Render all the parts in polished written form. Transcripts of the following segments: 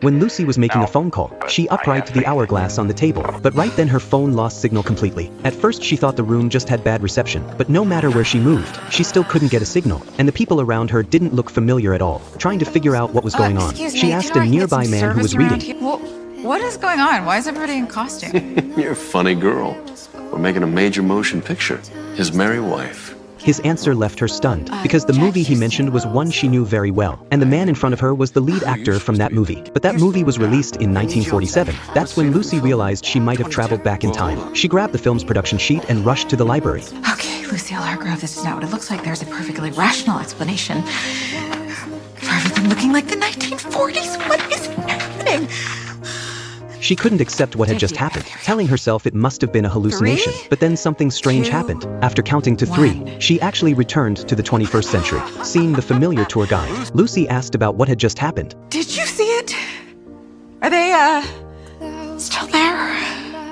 When Lucy was making a phone call, she uprighted the hourglass on the table, but right then her phone lost signal completely. At first she thought the room just had bad reception, but no matter where she moved, she still couldn't get a signal, and the people around her didn't look familiar at all. Trying to figure out what was going on, she asked a nearby man who was reading. What is going on? Why is everybody in costume? You're a funny girl. We're making a major motion picture. His merry wife. His answer left her stunned, because the movie he mentioned was one she knew very well, and the man in front of her was the lead actor from that movie. But that movie was released in 1947. That's when Lucy realized she might have traveled back in time. She grabbed the film's production sheet and rushed to the library. Okay, Lucille Hargrove, this is not what it looks like. There's a perfectly rational explanation for everything looking like the 1940s. What is happening? She couldn't accept what had just happened, telling herself it must have been a hallucination. But then something strange happened. After counting to 3, she actually returned to the 21st century, seeing the familiar tour guide. Lucy asked about what had just happened. Did you see it? Are they, still there?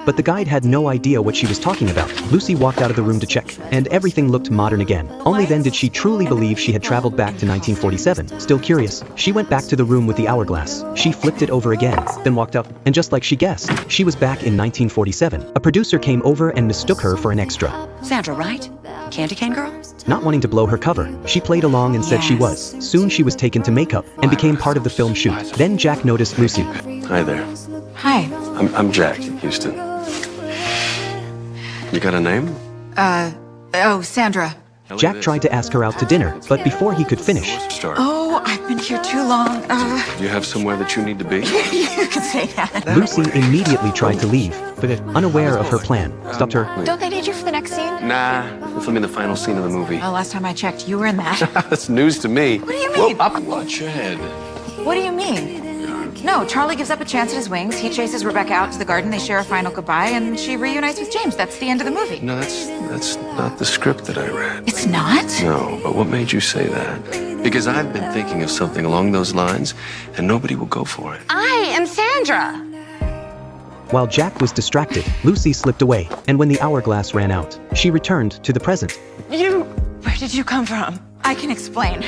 But the guide had no idea what she was talking about. Lucy walked out of the room to check, and everything looked modern again. Only then did she truly believe she had traveled back to 1947. Still curious, she went back to the room with the hourglass. She flipped it over again, then walked up, and just like she guessed, she was back in 1947. A producer came over and mistook her for an extra. Sandra, right? Candy cane girl? Not wanting to blow her cover, she played along and said she was. Soon she was taken to makeup and became part of the film shoot. Then Jack noticed Lucy. Hi there. Hi. I'm Jack in Houston. You got a name? Sandra. Jack tried to ask her out to dinner, but before he could finish... Oh, I've been here too long. Do you have somewhere that you need to be? You can say that. Lucy immediately tried to leave, but unaware of her plan, stopped her. Don't they need you for the next scene? Nah, we're filming the final scene of the movie. Well, last time I checked, you were in that. That's news to me. What do you mean? Whoa, watch your head. What do you mean? No, Charlie gives up a chance at his wings. He chases Rebecca out to the garden. They share a final goodbye, and she reunites with James. That's the end of the movie. No, that's not the script that I read. It's not? No, but what made you say that? Because I've been thinking of something along those lines, and nobody will go for it. I am Sandra. While Jack was distracted, Lucy slipped away, and when the hourglass ran out, she returned to the present. Where did you come from? I can explain.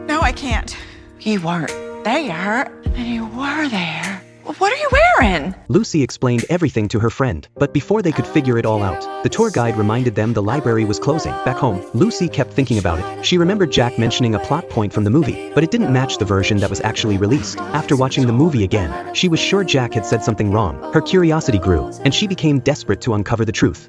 No, I can't. You weren't there, and you were there. What are you wearing? Lucy explained everything to her friend, but before they could figure it all out, the tour guide reminded them the library was closing. Back home, Lucy kept thinking about it. She remembered Jack mentioning a plot point from the movie, but it didn't match the version that was actually released. After watching the movie again, she was sure Jack had said something wrong. Her curiosity grew, and she became desperate to uncover the truth.